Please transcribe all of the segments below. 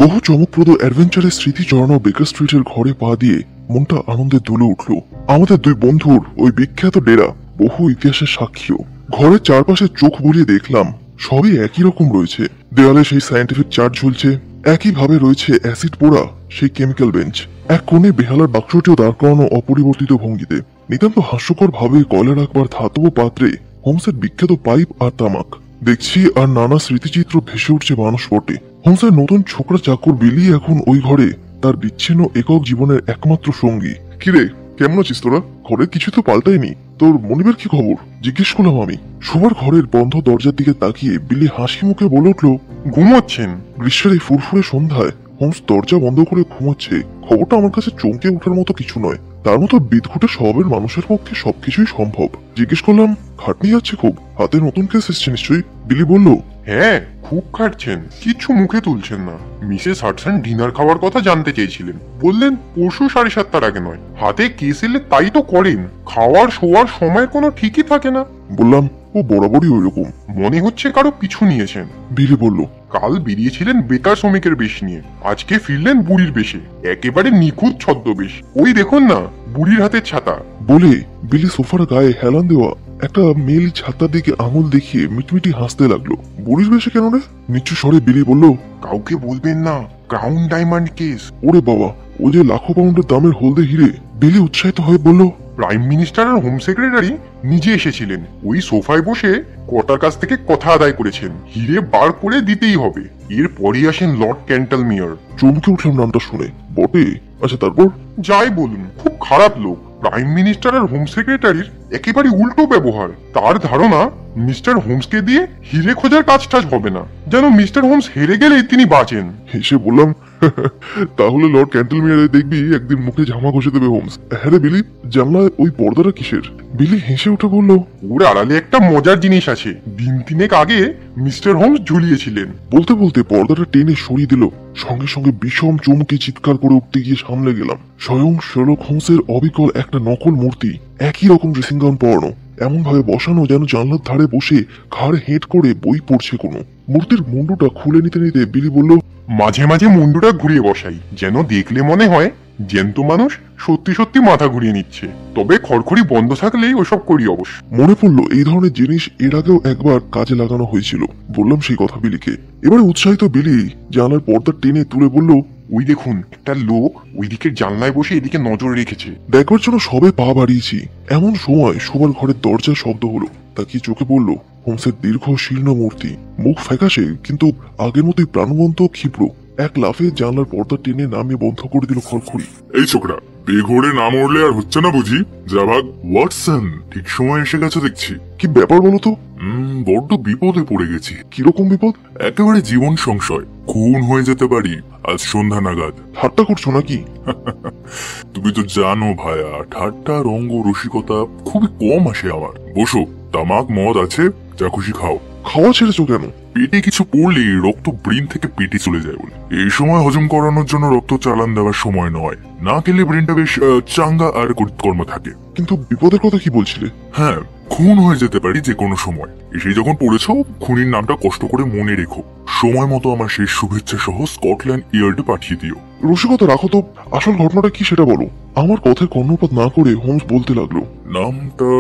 বহু চমকপ্রদ অ্যাডভেঞ্চারের স্মৃতি জড়ানো বেকার স্ট্রিটের ঘরে পা দিয়ে মনটা আনন্দে দুলে উঠল। আমাদের দুই বন্ধুর ওই বিখ্যাত ডেরা বহু ইতিহাসের সাক্ষীও। ঘরের চারপাশে চোখ বুলিয়ে দেখলাম সবই একই রকম রয়েছে। দেওয়ালে সেই সায়েন্টিফিক চার্ট ঝুলছে, একইভাবে রয়েছে অ্যাসিড পোড়া সেই কেমিক্যাল বেঞ্চ। এক কোণে বেহালার বাক্সটিও দাঁড় করানো অপরিবর্তিত ভঙ্গিতে। নিতান্ত হাস্যকর ভাবে কয়লা রাখবার ধাতব পাত্রে হোমসের বিখ্যাত পাইপ আর তামাক দেখছি, আর নানা স্মৃতিচিত্র ভেসে উঠছে মানসপটে। হোমসের নতুন ছোকরা চাকর বিলি এখন ওই ঘরে তার বিচ্ছিন্ন একক জীবনের একমাত্র সঙ্গী। কিরে, কেমন আছিস তোরা? ঘরের কিছু তো পাল্টায়নি। তোর মনিবের কি খবর জিজ্ঞেস করলাম আমি। শোবার ঘরের বন্ধ দরজার দিকে তাকিয়ে বিলি হাসি মুখে বলে উঠল, ঘুমোচ্ছেন। গ্রীষ্মের এই ফুরফুরে সন্ধ্যায় হোমস দরজা বন্ধ করে ঘুমোচ্ছে। খবরটা আমার কাছে চমকে ওঠার মতো কিছু নয়। তার মতো বিদঘুটে স্বভাবের মানুষের পক্ষে সবকিছুই সম্ভব। জিজ্ঞেস করলাম, খাটনি যাচ্ছে খুব? হাতে নতুন কেস এসছে নিশ্চয়ই? বিলি বলল, হ্যাঁ, খুব খাটছেন, কিছু মুখে তুলছেন না। মিসেস হাডসন ডিনার খাওয়ার কথা জানতে চেয়েছিলেন, বললেন পরশু 7:30 আগে নয়। হাতে কেস এলে তাই তো করেন, খাওয়ার শোয়ার সময় কোনো ঠিকই থাকে না। বললাম, ও বরাবরই ওই রকম। মনে হচ্ছে কারো পিছু নিয়েছেন। বিলি বলল, কাল বেরিয়েছিলেন বেকার শ্রমিকের বেশ নিয়ে, আজকে ফিরলেন বুড়ির বেশে। একেবারে নিখুঁত ছদ্মবেশ। ওই দেখুন না, বুড়ির হাতে ছাতা। বলে বিলি সোফার গায়ে হেলান দেওয়া একটা মেলি ছাতার দিকে আঙুল দেখিয়ে মিটমিটি হাসতে লাগলো। বুড়ির বেশে কেন রে? নিচু স্বরে বিলি বলল, কাউকে বলবেন না, ক্রাউন ডায়মন্ড কেস। ওরে বাবা, ও যে লাখো পাউন্ডের দামের হলদে হিরে। বিলি উৎসাহিত হয়ে বলল, প্রাইম মিনিস্টার আর হোম সেক্রেটারি নিজে এসেছিলেন, ওই সোফায় বসে কটার কাছ থেকে কথা আদায় করেছেন। হিরে বার করে দিতেই হবে। এরপরই আসেন লর্ড ক্যান্টালমিয়ার। চমকে উঠলাম নামটা শুনে। বটে, আচ্ছা তারপর? যাই বলুন, খুব খারাপ লোক। প্রাইম মিনিস্টার আর হোম সেক্রেটারির একেবারে উল্টো ব্যবহার। তার ধারণা মিস্টার হোমসকে দিয়ে হিরে খোঁজার কাজ টাজ হবে না, যেন মিস্টার হোমস হেরে গেলেই তিনি বাঁচেন। হেসে বললাম, তাহলে লর্ড ক্যান্টেলমিয়ারে দেখবি একদিন মুখে ঝামা ঘষে দেবে হোমস। হ্যাঁ রে বিলি, জানলায় ওই পর্দাটা কিসের? বিলি হেসে উঠে বলল, ওর আড়ালে একটা মজার জিনিস আছে। দিন তিনেক আগে মিস্টার হোমস ঝুলিয়েছিলেন। বলতে বলতে পর্দাটা টেনে সরিয়ে দিল। সঙ্গে সঙ্গে বিষম চমকে চিৎকার করে উঠতে গিয়ে সামলে গেলাম। স্বয়ং শার্লক হোমসের অবিকল একটা নকল মূর্তি, একই রকম ড্রেসিং গাউন পরানো, এমন ভাবে বসানো যেন জানলার ধারে বসে ঘাড় হেঁট করে বই পড়ছে কোনো। মূর্তির মুন্ডুটা খুলে নিতে নিতে বিলি বলল, মাঝে মাঝে মুন্ডুটা ঘুরিয়ে বসাই, যেন দেখলে মনে হয় জ্যান্ত মানুষ সত্যি সত্যি মাথা ঘুরিয়ে নিচ্ছে। তবে খড়খড়ি বন্ধ থাকলেই ওসব করি অবশ্য। মনে পড়লো এই ধরনের জিনিস এর আগেও একবার কাজে লাগানো হয়েছিল। বললাম সেই কথা বিলিকে। এবারে উৎসাহিত বিলি জানলার পর্দা টেনে তুলে বলল, ওই দেখুন, একটা লোক ওই দিকের জানলায় বসে এদিকে নজর রেখেছে। দেখবার জন্য সবে পা বাড়িয়েছি, এমন সময় শোবার ঘরের দরজায় শব্দ হলো। তাকিয়ে চোখে পড়ল হোমসের দীর্ঘ শীর্ণ মূর্তি। মুখ ফ্যাকাশে, কিন্তু আগের মতোই প্রাণবন্ত ক্ষিপ্র। এক লাফে জানলার পর্দা টেনে নামিয়ে বন্ধ করে দিল খড়খড়ি। এই ছোকরা, বেঘোরে না মরলে আর হচ্ছে না বুঝি? যা ভাগ। ওয়াটসন, ঠিক সময় এসে গেছে দেখছি। কি ব্যাপার বলো তো? বড্ড বিপদে পড়ে গেছি। কিরকম বিপদ? একেবারে জীবন সংশয়। খুন হয়ে যেতে পারি আজ সন্ধ্যা নাগাদ। ঠাট্টা করছো নাকি? তুমি তো জানো ভায়া, ঠাট্টা রঙ্গ রসিকতা খুবই কম আসে আমার। বসো, তামাক মদ আছে, যা খুশি খাও। খাওয়া ছেড়েছো কেন? পেটে কিছু পড়লে রক্ত ব্রেন থেকে পেটে চলে যায় বলে। এই সময় হজম করানোর জন্য রক্ত চালান দেওয়ার সময় নয়। না খেলে ব্রেনটা বেশ চাঙ্গা আর কর্ম থাকে। কিন্তু বিপদের কথা কি বলছিলে? হ্যাঁ, খুন হয়ে যেতে পারি যে কোনো সময়। এসে যখন পড়েছ, খুনির নামটা কষ্ট করে মনে রেখো। সময় মতো আমার শেষ শুভেচ্ছা সহ স্কটল্যান্ড ইয়ার্ডে পাঠিয়ে দিও। রসিকতা রাখো তো, আসল ঘটনাটা কি সেটা বলো। আমার কথায় কর্ণপাত না করে হোমস বলতে লাগলো, নামটা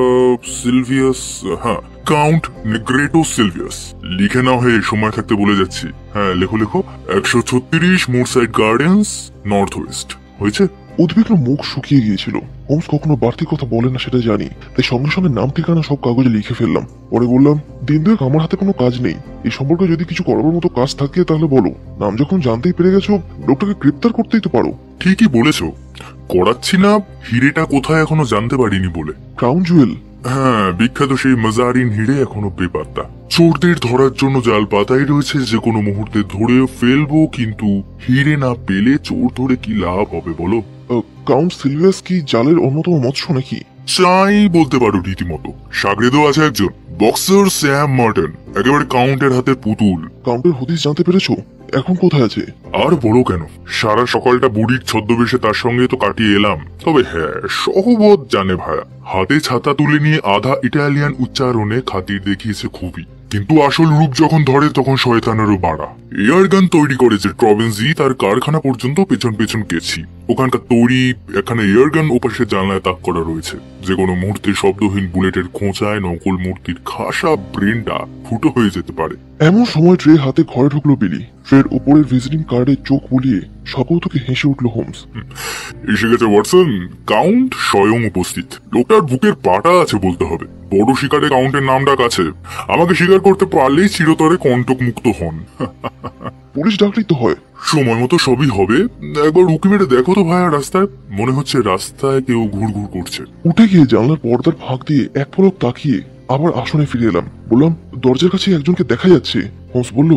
সিলভিয়াস। হ্যাঁ, কাউন্ট নেগ্রেটো সিলভিয়াস। লিখে নাও হে, সময় থাকতে বলে যাচ্ছি। হ্যাঁ, লেখো লেখো। 136 মোরসাইড গার্ডেন্স, নর্থ ওয়েস্ট। হয়েছে? উদ্বিগ্ন মুখ শুকিয়ে গিয়েছিল। হোমস কখনো বাড়তি কথা বলে না সেটা জানি, তাই সঙ্গে সঙ্গে নাম ঠিকানা সব কাগজে লিখে ফেললাম। পরে বললাম, দিন দুয়েক আমার হাতে কোনো কাজ নেই। এই সম্পর্কে যদি কিছু করার মতো কাজ থাকে তাহলে বলো। নাম যখন জানতেই পেরে গেছো, লোকটাকে গ্রেপ্তার করতেই তো পারো। ঠিকই বলেছ, করাচ্ছি না। হিরেটা কোথায় এখনো জানতে পারিনি বলে। ক্রাউন জুয়েল। হ্যাঁ, বিখ্যাত সেই মাজারিন হিরে এখনো বেপাত্তা। চোরদের ধরার জন্য জাল পাতাই রয়েছে, যে কোনো মুহূর্তে ধরে ফেলবো, কিন্তু হিরে না পেলে চোর ধরে কি লাভ হবে বলো? কাউন্ট সিলভিয়াস কি জালের অন্যতম মৎস্য নাকি? চাই বলতে পারো রীতিমতো। সাগরেদও আছে একজন, বক্সার স্যাম মার্টন, একেবারে কাউন্টের হাতের পুতুল। কাউন্টের হদিস জানতে পেরেছো? এখন কোথায় আছে? আর বলো কেন, সারা সকালটা বুড়ির ছদ্মবেশে তার সঙ্গে তো কাটিয়ে এলাম। তবে হ্যাঁ, সহবত জানে ভায়া। হাতে ছাতা তুলে নিয়ে আধা ইটালিয়ান উচ্চারণে খাতির দেখিয়েছে খুবই। কিন্তু আসল রূপ যখন ধরে তখন শয়তানেরও বাড়া। এয়ার গান তৈরি করেছে ট্রভেন্সি, তার কারখানা পর্যন্ত পেছন পেছন গেছি। ওখানকার তৈরি এখানে এয়ার গান ওপাশে জানলায় তাক করা রয়েছে। যে কোনো মুহূর্তে শব্দহীন বুলেটের খোঁচায় নকল মূর্তির খাসা ব্রেনটা ফুটো হয়ে যেতে পারে। এমন সময় ট্রে হাতে ঘরে ঢুকলো বিলি। ট্রের উপরের ভিজিটিং কার্ডে চোখ বুলিয়ে সকৌতুকে হেসে উঠল হোমস। এসে গেছে ওয়াটসন, কাউন্ট স্বয়ং উপস্থিত। লোকটার বুকের পাটা আছে বলতে হবে। বড় শিকারে কাউন্টের নাম ডাক আছে। আমাকে স্বীকার করতে পারলেই চিরতরে কণ্টক মুক্ত হন। পুলিশ ডাকলেই তো হয়। সময় মতো সবই হবে। একবার উকি মেরে দেখো তো ভাইয়া রাস্তায়। মনে হচ্ছে রাস্তায় কেউ ঘুর ঘুর করছে। উঠে গিয়ে জানলার পর্দার ফাঁক দিয়ে এক পলক তাকিয়ে আবার আসনে ফিরে এলাম। বললাম, দরজার কাছে একজনকে দেখা যাচ্ছে। হোমস বলল,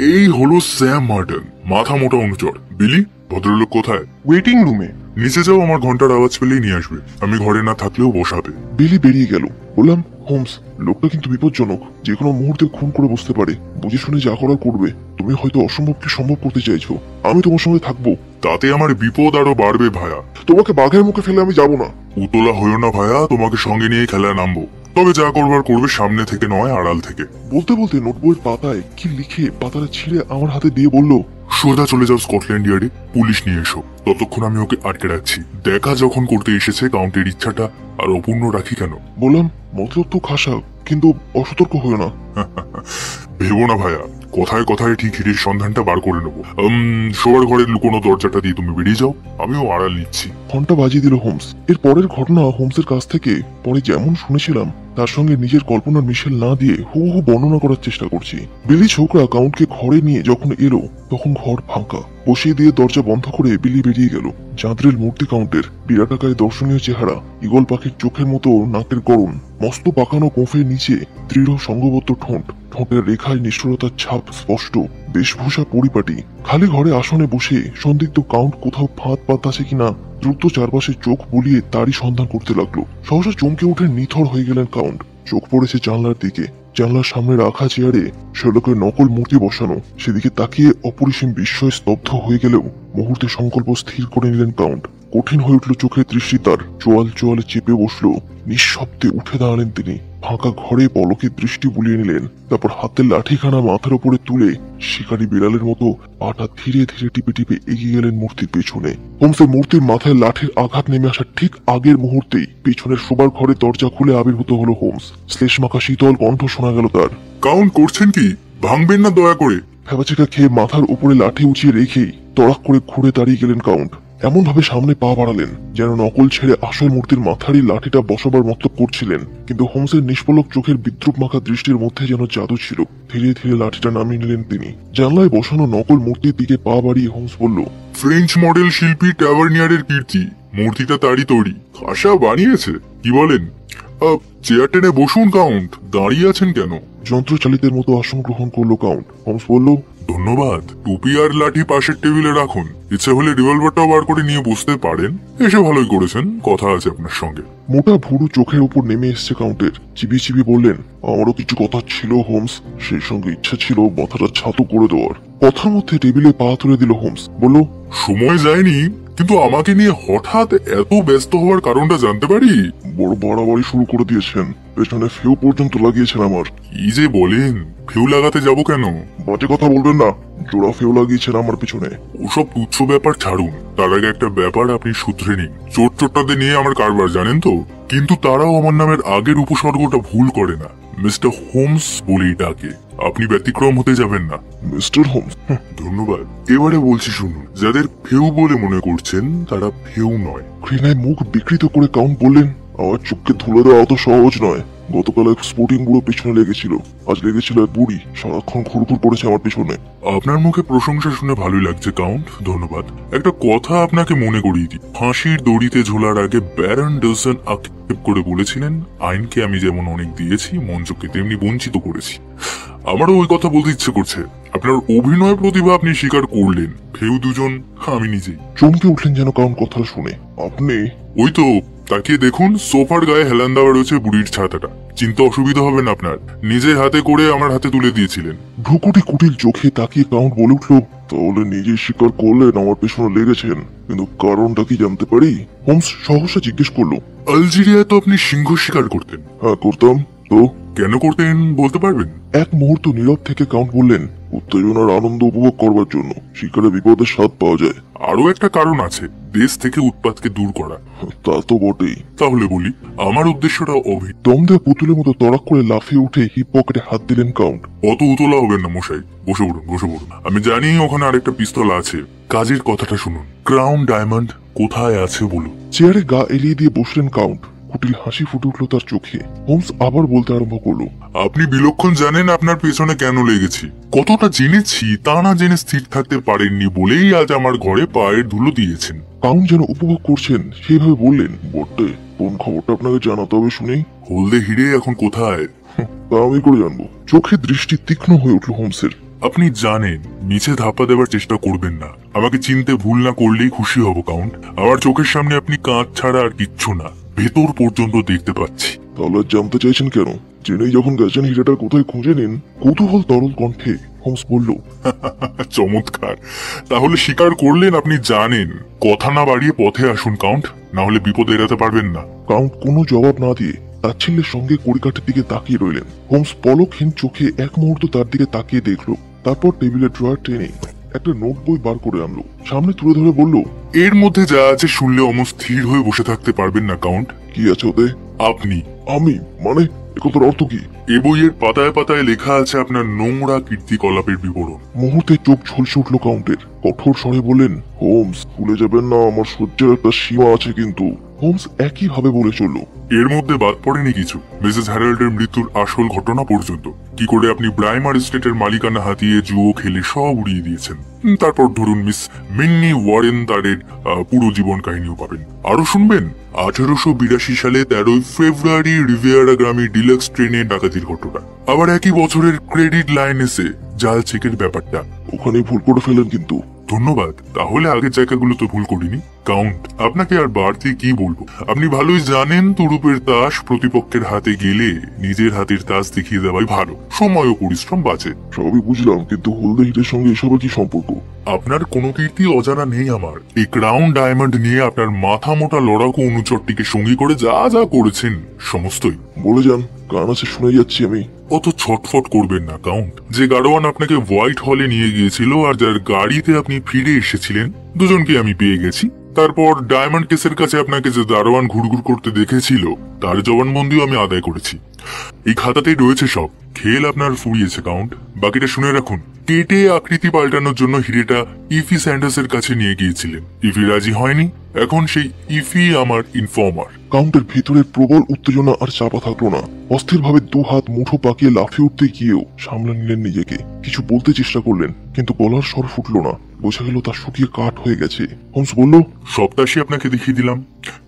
এই হলো স্যাম মার্টন, মাথা মোটা অনুচর। বিলি, ভদ্রলোক কোথায়? ওয়েটিং রুমে। নিচে যাও, আমার ঘন্টার আওয়াজ পেলেই নিয়ে আসবে। আমি ঘরে না থাকলেও বসাবে। বিলি বেরিয়ে গেল। বললাম, হোমস, লোকটা কিন্তু বিপজ্জনক। যে কোনো মুহূর্তে খুন করে বসতে পারে। বুঝে শুনে যা করার করবে। তুমি হয়তো অসম্ভবকে সম্ভব করতে চাইছো। আমি তোমার সঙ্গে থাকবো। তাতে আমার বিপদ আরো বাড়বে ভায়া। তোমাকে বাঘের মুখে ফেলে আমি যাবো না। উতলা হইও না ভায়া, তোমাকে সঙ্গে নিয়ে খেলায় নামবো। তবে যা করবার করবে সামনে থেকে নয়, আড়াল থেকে। বলতে বলতে নোটবইয়ের পাতায় কি লিখে পাতাটা ছিঁড়ে আমার হাতে দিয়ে বলল, সোজা চলে যাও স্কটল্যান্ড ইয়ার্ডে, পুলিশ নিয়ে এসো। ততক্ষণ আমি ওকে আটকে রাখছি। দেখা যখন করতে এসেছে, কাউন্টের ইচ্ছাটা আর অপূর্ণ রাখি কেন? বললাম, মতলব তো খাসা, কিন্তু অসতর্ক হইও না। ভেবো না ভাইয়া, কথায় কথায় ঠিক হিরের সন্ধানটা বার করে নেবো। সবার ঘরের লুকোনো দরজাটা দিয়ে তুমি বেরিয়ে যাও, আমিও আড়াল নিচ্ছি। ঘন্টা বাজিয়ে দিল হোমস। এর পরের ঘটনা হোমসের কাছ থেকে পরে যেমন শুনেছিলাম তার সঙ্গে নিজের কল্পনার মিশেল না দিয়ে হুবহু বর্ণনা করার চেষ্টা করছি। বিলি ছোকরা কাউন্টকে ঘরে নিয়ে যখন এলো তখন ঘর ফাঁকা। বসিয়ে দিয়ে দরজা বন্ধ করে বিলি বেরিয়ে গেল। চাঁদরের মূর্তি কাউন্টের বিরাটাকায় দর্শনীয় চেহারা, ঈগল পাখির চোখের মতো নাকের গড়ন, মস্ত পাকানো কোফের নিচে দৃঢ় সঙ্গবদ্ধ ঠোঁট, ঠোঁটের রেখায় নিষ্ঠুরতার ছাপ স্পষ্ট, বেশভূষা পরিপাটি। খালি ঘরে আসনে বসে সন্দিগ্ধ কাউন্ট কোথাও ফাঁদ পাতাছে কিনা দ্রুত চারপাশে চোখ বুলিয়ে তারই সন্ধান করতে লাগলো। সহসা চমকে উঠে নিথর হয়ে গেলেন কাউন্ট। চোখ পড়েছে জানলার দিকে। জানলার সামনে রাখা চেয়ারে শেরলকের নকল মূর্তি বসানো। সেদিকে তাকিয়ে অপরিসীম বিস্ময়ে স্তব্ধ হয়ে গেলেও মুহূর্তে সংকল্প স্থির করে নিলেন কাউন্ট। কঠিন হয়ে উঠল চোখের দৃষ্টি তার। চোয়াল চোয়ালে চেপে বসলো। নিঃশব্দে উঠে দাঁড়ালেন তিনি। ফাঁকা ঘরে পলকে দৃষ্টি বুলিয়ে নিলেন। তারপর হাতের লাঠিখানা মাথার উপরে তুলে শিকারী বিড়ালের মতো পাটা ধীরে ধীরে টিপে টিপে এগিয়ে গেলেন মূর্তির পেছনে। হোমসের মূর্তির মাথায় লাঠির আঘাত নেমে আসার ঠিক আগের মুহূর্তেই পিছনের শোবার ঘরে দরজা খুলে আবির্ভূত হলো হোমস। শ্লেষ মাখা শীতল কণ্ঠ শোনা গেল তার। কাউন্ট করছেন কি? ভাঙবেন না দয়া করে। ভেবাচেকা খেয়ে মাথার উপরে লাঠি উঁচিয়ে রেখেই তড়াক করে ঘুরে দাঁড়িয়ে গেলেন কাউন্ট। এমন ভাবে সামনে পা বাড়ালেন যেন নকল ছেড়ে আসল মূর্তির মাথারই লাঠিটা বসাবার মতো করছিলেন। কিন্তু হোমসের নিষ্পলক চোখের বিদ্রুপ মাখা দৃষ্টির মধ্যে যেন জাদু ছিল। ধীরে ধীরে লাঠিটা নামিয়ে নিলেন তিনি। জানলায় বসানো নকল মূর্তির দিকে পা বাড়িয়ে হোমস বলল, ফ্রেঞ্চ মডেল শিল্পী ট্যাভার্নিয়ারের কীর্তি। মূর্তিটা তারই তৈরি। খাসা বানিয়েছে। কি বলেন? চেয়ার টেনে বসুন কাউন্ট। দাঁড়িয়ে আছেন কেন? যন্ত্রচালিতের মতো আসন গ্রহণ করলো কাউন্ট। হোমস বলল, ধন্যবাদ। টুপি আর লাঠি পাশের টেবিলে রাখুন। ইচ্ছে হলে রিভলভারটাও বার করে নিয়ে বসতে পারেন। এসে ভালোই করেছেন, কথা আছে আপনার সঙ্গে। মোটা ভুরু চোখের উপর নেমে এসছে কাউন্টের। চিবিয়ে চিবিয়ে বললেন, আমারও কিছু কথা ছিল হোমস। সেই সঙ্গে ইচ্ছা ছিল মাথাটা ছাতু করে দেওয়ার। কথার মধ্যে টেবিলে পা তুলে দিল হোমস। বলল, সময় যায়নি, কিন্তু আমাকে নিয়ে হঠাৎ এত ব্যস্ত হওয়ার কারণটা জানতে পারি? বড় বাড়াবাড়ি শুরু করে দিয়েছেন। পেছনে ফেউ পর্যন্ত লাগিয়েছেন আমার। কি যে বলেন? ফেউ লাগাতে যাব কেন? বাজে কথা বলবেন না। জোড়া ফেউ লাগিয়েছেন আমার পিছনে। ওসব তুচ্ছ ব্যাপার ছাড়ুন। তার আগে একটা ব্যাপার আপনি শুধরে নিন। চোর চোরটাদের নিয়ে আমার কারবার জানেন তো। কিন্তু তারাও আমার নামের আগের উপসর্গটা ভুল করে না। মিস্টার হোমস বলেই ডাকে। আপনি ব্যতিক্রম হতে যাবেন না। Mister Holmes? ধন্যবাদ। এবারে বলছি শুনুন। যাদের ফেউ বলে মনে করছেন তারা ফেউ নয়। ঘৃণায় মুখ বিকৃত করে কাউন্ট বললেন, আমার চোখকে ধুলে দেওয়া অত সহজ নয়। গতকাল এক স্পোর্টিং বুড়ো পিছনে লেগেছিল। আজ লেগেছিল এক বুড়ি। সারাক্ষণ ঘুরঘুর পড়েছে আমার পিছনে। আপনার মুখে প্রশংসা শুনে ভালোই লাগছে কাউন্ট। ধন্যবাদ। একটা কথা আপনাকে মনে করিয়ে দিই। ফাঁসির দড়িতে ঝোলার আগে ব্যারন ডলসন আক্ষেপ করে বলেছিলেন, আইনকে আমি যেমন অনেক দিয়েছি, মঞ্চকে তেমনি বঞ্চিত করেছি। আমারও ওই কথা বলতে ইচ্ছে করছে। আপনার অভিনয় প্রতিভা আপনি স্বীকার করলেন। ফেউ দুজন, আমি নিজেই। চমকে উঠলেন যেন কাউন্ট কথাটা শুনে। আপনি? ওই তো, তাকিয়ে দেখুন, সোফার গায়ে হেলান দেওয়া রয়েছে বুড়ির ছাতাটা। চিন্তা অসুবিধা হবে না আপনার। নিজের হাতে করে আমার হাতে তুলে দিয়েছিলেন। ভ্রুকুটি কুটিল চোখে তাকিয়ে কাউন্ট বলে উঠল, তাহলে নিজেই স্বীকার করলেন আমার পেছনে লেগেছেন। কিন্তু কারণটা কি জানতে পারি? হোমস সহসা জিজ্ঞেস করলো। আলজেরিয়ায় তো আপনি সিংহ শিকার করতেন। হ্যাঁ, করতাম। তো কেন করতেন বলতে পারবেন? এক মুহূর্ত নীরব থেকে কাউন্ট বললেন, উত্তেজনার আনন্দ উপভোগ করবার জন্য। শিকারে বিপদের স্বাদ পাওয়া যায়। আরো একটা কারণ আছে, দেশ থেকে উৎপাতকে দূর করা। তা তো বটেই। তাহলে বলি, আমার উদ্দেশ্যটা অভিন্ন। দম দেওয়া পুতুলের মতো তড়াক করে লাফিয়ে উঠে হিপ পকেটে হাত দিলেন কাউন্ট। অত উতলা হবেন না মশাই, বসে পড়ুন বসে পড়ুন। আমি জানি ওখানে আরেকটা পিস্তল আছে। কাজের কথাটা শুনুন। ক্রাউন ডায়মন্ড কোথায় আছে বলুন। চেয়ারে গা এলিয়ে দিয়ে বসলেন কাউন্ট। কুটিল হাসি ফুটে উঠল তার চোখে। হোমস আবার বলতে আরম্ভ করলো, আপনি বিলক্ষণ জানেন আপনার পেছনে কেন লেগেছি। কতটা জেনেছি তা না জেনে স্থির থাকতে পারেননি বলেই আজ আমার ঘরে পায়ের ধুলো দিয়েছেন। কাউন্ট যেন উপভোগ করছেন সেইভাবে বললেন, বটে, কোন খবরটা আপনাকে জানাতে হবে শুনেই। হলদে হিরে এখন কোথায়? তা আমি করে জানবো। চোখে দৃষ্টি তীক্ষ্ণ হয়ে উঠল হোমসের। আপনি জানেন, মিছে ধাপ্পা দেওয়ার চেষ্টা করবেন না। আমাকে চিনতে ভুল না করলেই খুশি হব কাউন্ট। আমার চোখের সামনে আপনি কাঁচ ছাড়া আর কিচ্ছু না, ভেতর পর্যন্ত দেখতে পাচ্ছি। তাহলে আর জানতে চাইছেন কেন? জেনেই যখন গেছেন হিরেটা কোথায় খুঁজে নিন। কৌতূহল তরল কণ্ঠে হোমস বলল, চমৎকার। তাহলে স্বীকার করলেন আপনি জানেন। কথা না বাড়িয়ে পথে আসুন কাউন্ট, না হলে বিপদ এড়াতে পারবেন না। কাউন্ট কোনো জবাব না দিয়ে তাচ্ছিল্যের সঙ্গে কড়িকাঠের দিকে তাকিয়ে রইলেন। হোমস পলকহীন চোখে এক মুহূর্ত তার দিকে তাকিয়ে দেখলো। তারপর টেবিলের ড্রয়ার টেনে একটা নোট বই বার করে আনলো, সামনে তুলে ধরে বলল, এর মধ্যে যা আছে শুনলে অমস্থির হয়ে বসে থাকতে পারবেন না কাউন্ট। কি আছে ওতে? আপনি। আমি? মানে একথার অর্থ কি? এ বইয়ের পাতায় পাতায় লেখা আছে আপনার নোংরা কীর্তিকলাপের বিবরণ। মুহূর্তে চোখ ঝলসে উঠল কাউন্টের। কঠোর স্বরে বললেন, হোমস ভুলে যাবেন না আমার সহ্যের একটা সীমা আছে কিন্তু। হোমস একই ভাবে বলে চলল, এর মধ্যে বাদ পড়েনি কিছু। মিসেস হ্যারাল্ডের মৃত্যুর আসল ঘটনা পর্যন্ত। কি করে আপনি ব্রাইমার এস্টেটের মালিকানা হাতিয়ে জুয়ো খেলে সব উড়িয়ে দিয়েছেন। তারপর ধরুন মিস মিন্নি ওয়ারেন তারের পুরো জীবন কাহিনীও পাবেন। আরো শুনবেন 1882 সালে 13 ফেব্রুয়ারি রিভিয়ারা গ্রামে ডিলাক্স ট্রেনে ডাকাতির ঘটনা। আবার একই বছরের ক্রেডিট লাইনেসে জাল চেকের ব্যাপারটা। ওখানে ভুল করে ফেলেন কিন্তু। ধন্যবাদ। তাহলে আগের জায়গাগুলো তো ভুল করিনি কাউন্ট। আপনাকে আর বাড়তি কি বলবো। আপনি ভালোই জানেন তুরুপের তাস প্রতিপক্ষের হাতে গেলে নিজের হাতের তাস দেখিয়ে দেওয়াই ভালো, সময় ও পরিশ্রম বাঁচে। সবই বুঝলাম, কিন্তু হলদে হিটের সঙ্গে এসবের কি সম্পর্ক? আপনার কোনো কীর্তি অজানা নেই আমার। এই ক্রাউন ডায়মন্ড নিয়ে আপনার মাথা মোটা লড়াকু অনুচরটিকে সঙ্গী করে যা যা করেছেন সমস্তই। বলে যান, কান আছে শুনে যাচ্ছি আমি। অত ছটফট করবেন না কাউন্ট। যে গাড়োয়ান আপনাকে হোয়াইট হলে নিয়ে গিয়েছিল আর যার গাড়িতে আপনি ফিরে এসেছিলেন, দুজনকে আমি পেয়ে গেছি। তারপর ডায়মন্ড কেসের কাছে আপনাকে যে দারোয়ান ঘুরঘুর করতে দেখেছিল তার জবানবন্দিও আমি আদায় করেছি। এই খাতাতেই রয়েছে সব। খেল আপনার ফুরিয়েছে কাউন্ট। বাকিটা শুনে রাখুন। কেটে আকৃতি পাল্টানোর জন্য হিরেটা ইফি স্যান্ডার্সের কাছে নিয়ে গিয়েছিলেন। ইফি রাজি হয়নি। এখন সেই ইফি আমার ইনফর্মার। কাউন্টের ভিতরের প্রবল উত্তেজনা আর চাপা থাকলো না। অস্থিরভাবে দু হাত মুঠো পাকিয়ে লাফিয়ে উঠতে গিয়েও সামলে নিলেন নিজেকে। কিছু বলতে চেষ্টা করলেন, কিন্তু গলার স্বর ফুটলো না। বোঝা গেল তা শুকিয়ে কাঠ হয়ে গেছে। হোমস বলল, সপ্তাহে আপনাকে দেখিয়ে দিলাম।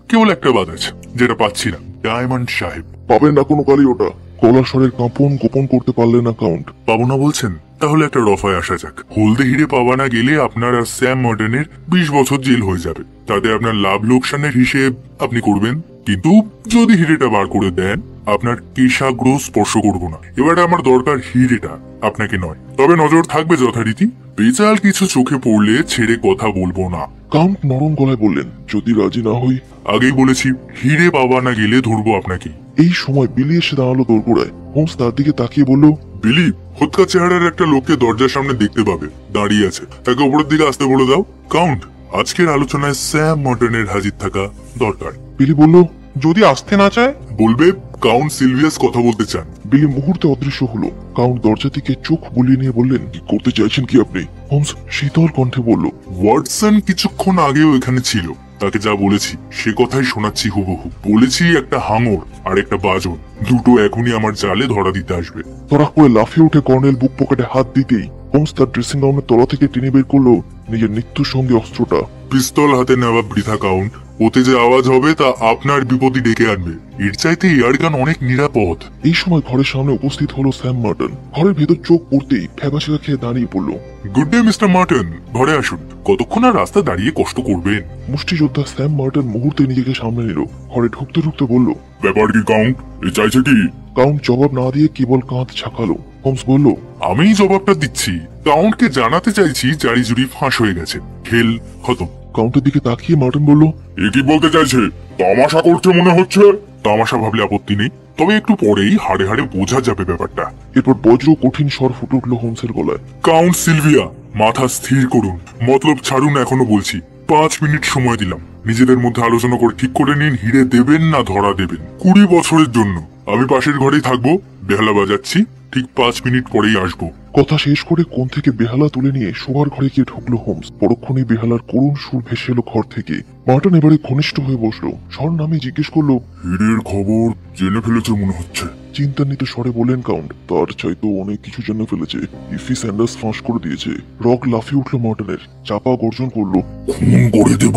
কেবল একটা বাদ আছে, যেটা পাচ্ছি না। ডায়মন্ড সাহেব। পাবেন না কোনো কালই ওটা। গলার স্বরের কাঁপন গোপন করতে পারলেন না কাউন্ট। পাবো না বলছেন? তাহলে একটা রফায় আসা যাক। হলদে হিরে পাওয়া না গেলে আপনার আর স্যাম মর্টনের 20 বছর জেল হয়ে যাবে। তাতে আপনার লাভ লোকসানের হিসেব আপনি করবেন, কিন্তু যদি হিরেটা বার করে দেন আপনার কেশাগ্র স্পর্শ করব না। এবারে আমার দরকার হিরেটা, আপনাকে নয়। তবে নজর থাকবে যথারীতি। বেচাল কিছু চোখে পড়লে ছেড়ে কথা বলবো না। কাউন্ট নরম গলায় বললেন, যদি রাজি না হই? আগেই বলেছি, হিরে পাওয়া না গেলে ধরবো আপনাকে। এই সময় বিলি এসে দাঁড়ালো দোরগোড়ায়। হোমস তার দিকে তাকিয়ে বলল, বিলি, হত্যা চেহারার একটা লোককে দরজার সামনে দেখতে পাবে, দাঁড়িয়ে আছে। তাকে উপরের দিকে আসতে বলে দাও। কাউন্ট, আজকের আলোচনায় স্যাম মর্টনের হাজির থাকা দরকার। বিলি বলল, যদি আসতে না চায়? বলবে কাউন্ট সিলভিয়াস কথা বলতে চান। বিলি মুহূর্তে অদৃশ্য হলো। কাউন্ট দরজা থেকে চোখ বুলিয়ে নিয়ে বললেন, কি করতে চাইছেন কি আপনি? হোমস শীতল কণ্ঠে বলল, ওয়াটসন কিছুক্ষণ আগেও এখানে ছিল। তাকে যা বলেছি সে কথাই শোনাচ্ছি হুবহু। বলেছি একটা হাঙর আর একটা বাজন, দুটো এখনই আমার জালে ধরা দিতে আসবে। তড়াক করে লাফিয়ে উঠে কর্নেল বুক পকেটে হাত দিতেই হোমস তার ড্রেসিং গাউনের তলা থেকে টেনে বের করলো নিজের মৃত্যুর সঙ্গে অস্ত্রটা। পিস্তল হাতে নেওয়া বৃথা কাউন্ট। ওতে যে আওয়াজ হবে তা আপনার বিপদই ডেকে আনবে। এর চাইতে এয়ারগান অনেক নিরাপদ। এই সময় ঘরের সামনে উপস্থিত হলো স্যাম মার্টন। ঘরের ভেতর চোখ পড়তেই ফ্যাকাশিকা খেয়ে দাঁড়িয়ে পড়লো। গুড ডে মিস্টার মার্টন, ঘরে আসুন। কতক্ষণ আর রাস্তা দাঁড়িয়ে কষ্ট করবেন? মুষ্টিযোদ্ধা স্যাম মার্টন মুহূর্তে নিজেকে সামনে নিল। ঘরে ঢুকতে ঢুকতে বলল, ব্যাপার কি কাউন্ট? এ চাইছে কি? কাউন্ট জবাব না দিয়ে কেবল কাঁধ ঝাঁকালো। হোমস বলল, আমি জবাবটা দিচ্ছি। কাউন্টকে জানাতে চাইছি জারি জুরি ফাঁস হয়ে গেছে, খেল খতম। কাউন্টের দিকে তাকিয়ে মার্টন বলল, এ কি বলতে চাইছে? তামাশা করছে মনে হচ্ছে। তামাশা ভাবলে আপত্তি নেই। তবে একটু পরেই হাড়ে হাড়ে বোঝা যাবে ব্যাপারটা। এরপর বজ্র কঠিন স্বর ফুটে উঠল হোমসের গলায়। কাউন্ট সিলভিয়া, মাথা স্থির করুন, মতলব ছাড়ুন, এখনো বলছি। 5 মিনিট সময় দিলাম, নিজেদের মধ্যে আলোচনা করে ঠিক করে নিন হিরে দেবেন না ধরা দেবেন। 20 বছরের জন্য আমি পাশের ঘরেই থাকবো, বেহালা বাজাচ্ছি, ঠিক 5 মিনিট পরেই আসবো। কথা শেষ করে কোণ থেকে বেহালা তুলে নিয়ে শোবার ঘরে গিয়ে ঢুকলো হোমস। পরক্ষণে বেহালার করুণ সুর ভেসে এলো ঘর থেকে। মার্টন এবারে ঘনিষ্ঠ হয়ে বসলো, স্বর নামে জিজ্ঞেস করলো, হিরের খবর জেনে ফেলেছে মনে হচ্ছে। চিন্তান্বিত স্বরে বললেন কাউন্ট, তার চাইতো অনেক কিছু জেনে ফেলেছে। ইফি স্যান্ডার্স ফাঁস করে দিয়েছে। রক লাফিয়ে উঠলো মার্টনের, চাপা গর্জন করলো, খুন করে দেব।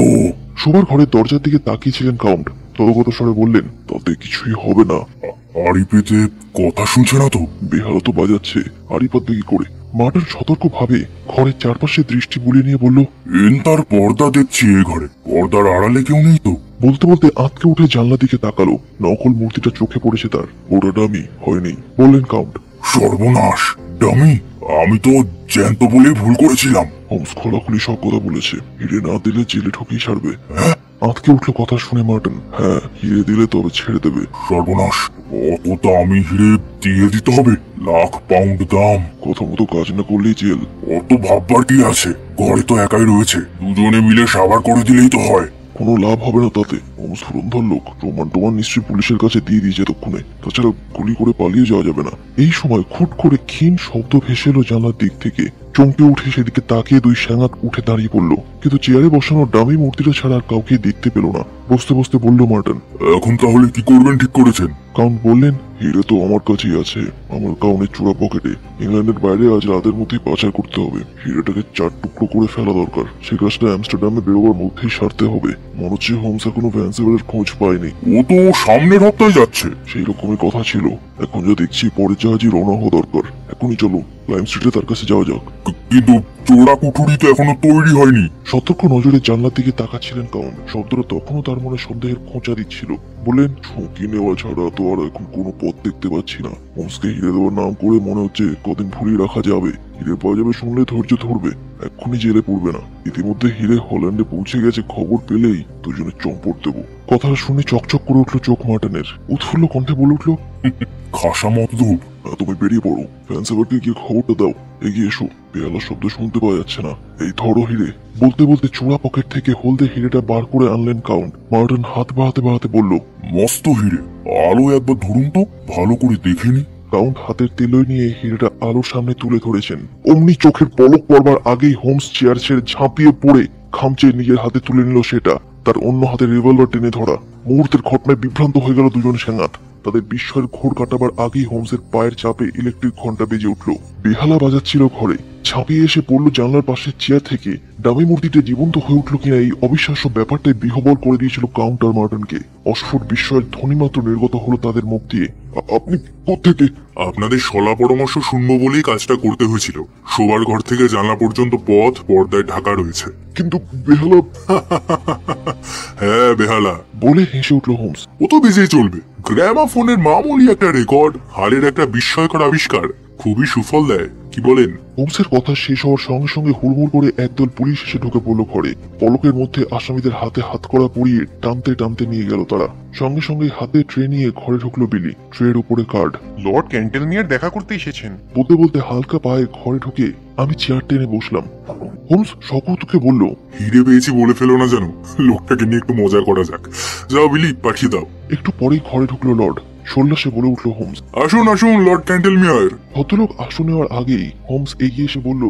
শোবার ঘরের দরজার দিকে তাকিয়েছিলেন কাউন্ট, তদগত স্বরে বললেন, তাতে কিছুই হবে না। আড়ি পেতে কথা শুনছে না তো? বেহালা তো বাজাচ্ছে, আড়ি পাতবে কি করে? মার্টন সতর্ক ভাবে ঘরের চারপাশে দৃষ্টি বুলিয়ে নিয়ে বলল, তার পর্দা দেখছি এ ঘরে, পর্দার আড়ালে কেউ নেই তো? বলতে বলতে আঁতকে উঠে জানলা দিকে তাকালো। নকল মূর্তিটা চোখে পড়েছে তার। ওটা ডামি হয়নি, বললেন কাউন্ট। সর্বনাশ, ডামি! আমি তো জ্যান্ত বলে ভুল করেছিলাম। হোমস খোলাখুলি সব কথা বলেছে, হিরে না দিলে জেলে ঠকিয়ে ছাড়বে। হ্যাঁ? আঁতকে উঠলো কথা শুনে মার্টন। হ্যাঁ, হিরে দিলে তবে ছেড়ে দেবে। সর্বনাশ, অত দামি হিরে দিয়ে দিতে হবে? লাখ পাউন্ড দাম। কথা মতো কাজ না করলেই জেল। অত ভাববার কি আছে? ঘরে তো একাই রয়েছে, দুজনে মিলে সাবার করে দিলেই তো হয়। কোনো লাভ হবে না তাতে। হোমস ধুরন্ধর লোক, প্রমাণ টোমান নিশ্চয়ই পুলিশের কাছে দিয়ে দিয়েছে তক্ষণে। তাছাড়া গুলি করে পালিয়ে যাওয়া যাবে না। এই সময় খুট করে ক্ষীণ শব্দ ভেসে এলো জানলার দিক থেকে। চমকে উঠে সেদিকে তাকিয়ে দুই স্যাঙাত উঠে দাঁড়িয়ে পড়লো, কিন্তু চেয়ারে বসানো ডামি মূর্তিটা ছাড়া আর কাউকে দেখতে পেল না। বসতে বসতে বলল মার্টন, এখন তাহলে কি করবেন ঠিক করেছেন? কাউন্ট বললেন, হিরে তো আমার কাছেই আছে, আমার কাউনের চূড়া পকেটে। ইংল্যান্ডের বাইরে আজ রাতের মধ্যেই পাচার করতে হবে। হিরেটাকে 4 টুকরো করে ফেলা দরকার। সে কাজটা আমস্টারডামে বেরোবার মধ্যেই সারতে হবে। মনে হচ্ছে হোমস এখনো ভ্যান্সেভারের খোঁজ পায়নি। ও তো সামনের হপ্তাহে যাচ্ছে। সেই রকমই কথা ছিল। এখন যা দেখছি পরের জাহাজই রওনা হওয়া দরকার। এখনই চলো, লাইম স্ট্রিটে তার কাছে যাওয়া যাক। কিন্তু চোরা কুঠুরি তো এখনো তৈরি হয়নি। সতর্ক নজরে জানলার দিকে তাকাচ্ছিলেন কাউন্ট। শব্দটা তখনও তার মনে সন্দেহের খোঁচা দিচ্ছিল। বলেন, ঝুঁকি নেওয়া ছাড়া তো আর এখন কোনো পথ দেখতে পাচ্ছি না। হোমসকে হিরে দেওয়ার নাম করে মনে হচ্ছে কদিন ভুলিয়ে রাখা যাবে। হিরে পাওয়া যাবে শুনলে ধৈর্য ধরবে, এক্ষুনি জেলে পড়বে না। ইতিমধ্যে হিরে হল্যান্ডে পৌঁছে গেছে, খবর পেলেই দুজনে চম্পট দেবো। কথাটা শুনে চকচক করে উঠলো চোখ মার্টনের। উৎফুল্ল কণ্ঠে বলে উঠলো, খাসা মতলব। তুমি বেরিয়ে পড়ো, ফ্যান্সেভারকে গিয়ে খবরটা দাও। এগিয়ে এসো, বেহালার শব্দ শুনতে পাওয়া যাচ্ছে না। এই ধরো হিরে। বলতে বলতে চূড়া পকেট থেকে হলদে হিরেটা বার করে আনলেন কাউন্ট। মার্টন হাত বাড়াতে বাড়াতে বলল, মস্ত হিরে, আলো একবার ধরুন তো, ভালো করে দেখে নি। কাউন্ট হাতের তেলোয় নিয়ে হিরেটা আলোর সামনে তুলে ধরেছেন। অমনি চোখের পলক পড়বার আগেই হোমস চেয়ার ছেড়ে ঝাঁপিয়ে পড়ে খামচে নিজের হাতে তুলে নিল সেটা। তার অন্য হাতে রিভলভার টেনে ধরা। মুহূর্তের ঘটনায় বিভ্রান্ত হয়ে গেল দুজন সেনাত। তাদের বিস্ময়ের ঘোর কাটাবার আগেই হোমসের পায়ের চাপে ইলেকট্রিক ঘন্টা বেজে উঠল। বেহালা বাজাচ্ছিল ঘরে। ঝাঁপিয়ে এসে পড়ল জানলার পাশের চেয়ার থেকে। ডামি মূর্তিটা জীবন্ত হয়ে উঠল কিনা এই অবিশ্বাস্য ব্যাপারটাই বিহবল করে দিয়েছিল কাউন্ট আর মার্টনকে। অস্ফুট বিস্ময়ের ধ্বনি মাত্র নির্গত হলো তাদের মুখ দিয়ে। আপনি কোত্থেকে? আপনাদের সলা পরামর্শ শুনবো বলেই কাজটা করতে হয়েছিল। শোবার ঘর থেকে জানলা পর্যন্ত পথ পর্দায় ঢাকা রয়েছে। কিন্তু বেহালা। হ্যাঁ বেহালা বলে হেসে উঠল হোমস। ও তো বেজেই চলবে। গ্রামাফোনের মামুলি একটা রেকর্ড, হালের একটা বিস্ময়কর আবিষ্কার, খুবই সুফল দেয়, কি বলেন? হোমসের কথা শেষ হওয়ার সঙ্গে সঙ্গে হুড়মুড় করে একদল পুলিশ এসে ঢুকে পড়লো ঘরে। পলকের মধ্যে আসামিদের হাতে হাতকড়া পরিয়ে টানতে টানতে নিয়ে গেল তারা। সঙ্গে সঙ্গে হাতে ট্রে নিয়ে ঘরে ঢুকলো বিলি। ট্রের উপরে কার্ড। লর্ড ক্যান্টেলমিয়ার দেখা করতে এসেছেন। বলতে বলতে হালকা পায়ে ঘরে ঢুকে আমি চেয়ার টেনে বসলাম। হোমস সকৌতুকে বলল, হিরে পেয়েছি বলে ফেলো না যেন। লোকটাকে নিয়ে একটু মজা করা যাক। যাও বিলি, পাঠিয়ে দাও। একটু পরেই ঘরে ঢুকলো লর্ড। সোল্লাসে বলে উঠল হোমস, আসুন আসুন লর্ড ক্যান্টেলমিয়ার। ভদ্রলোক আসন নেওয়ার আগেই হোমস এগিয়ে এসে বলল,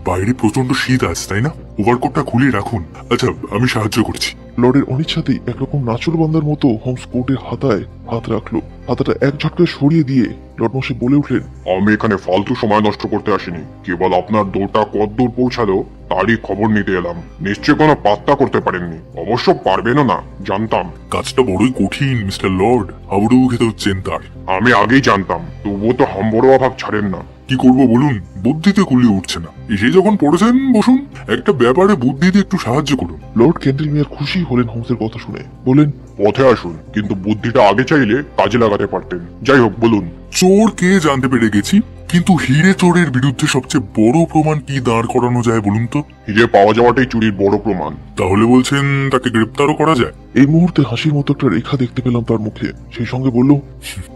বাইরে প্রচন্ড শীত আছে তাই না? ওভারকোটটা খুলে রাখুন। আচ্ছা, আমি সাহায্য করছি। লর্ডের অনিচ্ছাতেই একরকম নাচর বান্দার মতো হোমস কোটের হাতায় হাত রাখলো। হাতাটা এক ঝটকায় সরিয়ে দিয়ে লর্ড মশাই বলে উঠলেন, আমি এখানে ফালতু সময় নষ্ট করতে আসিনি। কেবল আপনার দৌড়টা কতদূর পৌঁছালো তারই খবর নিতে এলাম। নিশ্চয় কোনো পাত্তা করতে পারেননি। অবশ্য পারবেনও না, জানতাম। কাজটা বড়ই কঠিন মিস্টার লর্ড, হাবুডুবু খেতে হচ্ছেন তার। আমি আগেই জানতাম, তবুও তো হাম্বড়োয়া ভাব ছাড়েন না। কি করবো বলুন, বুদ্ধিতে কুলিয়ে উঠছে না। এসে যখন পড়েছেন বসুন, একটা ব্যাপারে বুদ্ধি দিয়ে একটু সাহায্য করুন। লর্ড ক্যান্টেলমিয়ার খুশি হলেন হোমসের কথা শুনে। বলেন, পথে আসুন, কিন্তু বুদ্ধিটা আগে চাইলে কাজে লাগাতে পারতেন। যাই হোক, বলুন। চোর কে জানতে পেরে গেছি। কিন্তু হিরে চোরের বিরুদ্ধে সবচেয়ে বড় প্রমাণ কি দাঁড় করানো যায় বলুন তো? হিরে পাওয়া যাওয়াটাই চুরির বড় প্রমাণ। তাহলে বলছেন তাকে গ্রেপ্তারও করা যায়? এই মুহূর্তে হাসির মতো একটা রেখা দেখতে পেলাম তার মুখে, সেই সঙ্গে বলল,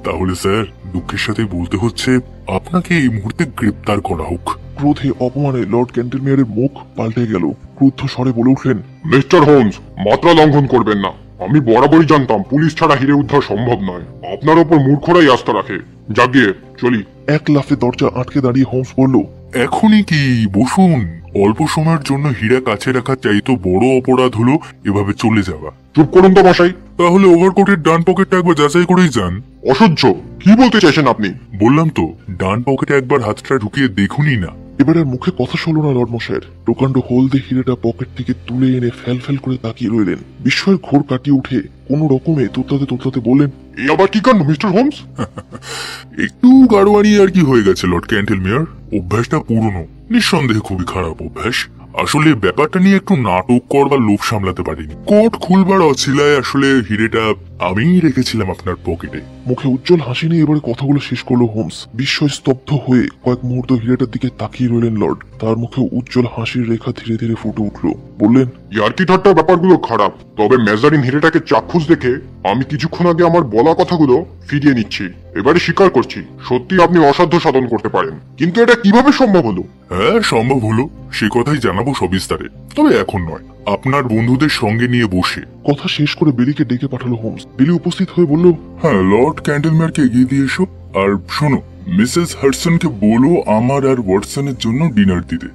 তাহলে স্যার দুঃখের সাথে বলতে হচ্ছে আপনাকে এই মুহূর্তে গ্রেপ্তার করা হোক। ক্রোধে অপমানে লর্ড ক্যান্টেলমেয়ারের মুখ পাল্টে গেল। ক্রুদ্ধ স্বরে বলে উঠলেন, মিস্টার হোমস, মাত্রা লঙ্ঘন করবেন না। আমি বরাবরই জানতাম পুলিশ ছাড়া হিরে উদ্ধার সম্ভব নয়। আপনার ওপর মূর্খরাই আস্থা রাখে। জাগিয়ে চলি। এক লাফে দরজা আটকে দাঁড়িয়ে হোমস বলল, এখনই কি? বসুন। অল্প সময়ের জন্য হীরা কাছে রাখা চাইতো বড় অপরাধ হলো এভাবে চলে যাওয়া। চুপ করুন তো মশাই। তাহলে ওভারকোটের ডান পকেটটা একবার যাচাই করেই যান। অসহ্য, কি বলতে চাইছেন আপনি? বললাম তো, ডান পকেটে একবার হাতটা ঢুকিয়ে দেখুনই না। এবার আর মুখে কথা শুনল না লর্ড মশাইয়ের। প্রকাণ্ড হলদে হিরেটা পকেট থেকে তুলে এনে ফ্যাল করে তাকিয়ে রইলেন। বিস্ময়ের ঘোর কাটিয়ে উঠে কোনো রকমে তোতলাতে বললেন, এই আবার কি কাণ্ড মিস্টার হোমস? একটু গাড়োয়ানি আর কি হয়ে গেছে লর্ড ক্যান্টেলমেয়ার। অভ্যাসটা পুরনো, নিঃসন্দেহে খুবই খারাপ অভ্যাস। আসলে ব্যাপারটা নিয়ে একটু নাটক করবার লোভ সামলাতে পারিনি। কোট খুলবার অছিলায় আসলে হিরেটা আমিই রেখেছিলাম আপনার পকেটে। মুখে উজ্জ্বল হাসি নিয়ে এবারে কথাগুলো শেষ করলো হোমস। বিস্ময় স্তব্ধ হয়ে কয়েক মুহূর্ত হিরেটার দিকে তাকিয়ে রইলেন লর্ড। তার মুখে উজ্জ্বল হাসির রেখা ধীরে ধীরে ফুটে উঠল। বললেন, ইয়ার্কি ঠাট্টার ব্যাপারগুলো খারাপ, তবে মেজারিন হিরেটাকে চাক্ষুষ দেখে আমি কিছুক্ষণ আগে আমার বলা কথাগুলো ফিরিয়ে নিচ্ছি। এবারে স্বীকার করছি, সত্যি আপনি অসাধ্য সাধন করতে পারেন, কিন্তু এটা কিভাবে সম্ভব হলো? হ্যাঁ, সম্ভব হলো, সে কথাই জানাবো সবিস্তারে, তবে এখন নয়, আপনার বন্ধুদের সঙ্গে নিয়ে বসে। কথা শেষ করে বিলিকে ডেকে পাঠালো হোমস। বিলি উপস্থিত হয়ে বলল, হ্যাঁ, লর্ড ক্যান্ডেলম্যারকে এগিয়ে দিয়ে এসো। আর শোনো, মিসেস হাডসনকে বলো আমার আর ওয়াটসনের জন্য ডিনার দিতে।